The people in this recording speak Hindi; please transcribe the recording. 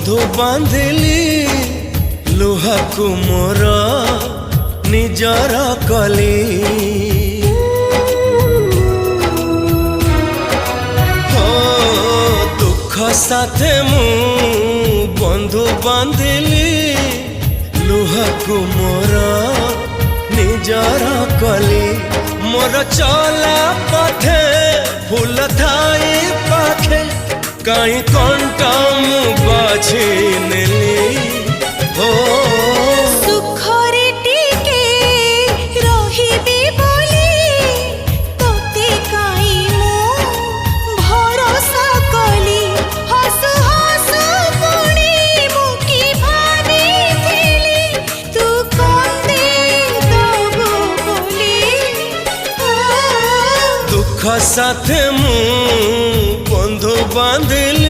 बंधु बांधिली लुहाकु मोर निजर कली हो दुख साथे मु बंधु बांधिली लुहाकु मोर निजर कली मोर चला पथे फूल थाई पाखे कहीं कंटा मु बाछी नेली हो सुखरे टिके रहिबी बोली तोते काई मु भरोसा कली हसु हसु पुणी मुकी भाबिथिली तू कंदे दबु बोली दुख साथे मु बंधु बांधिली।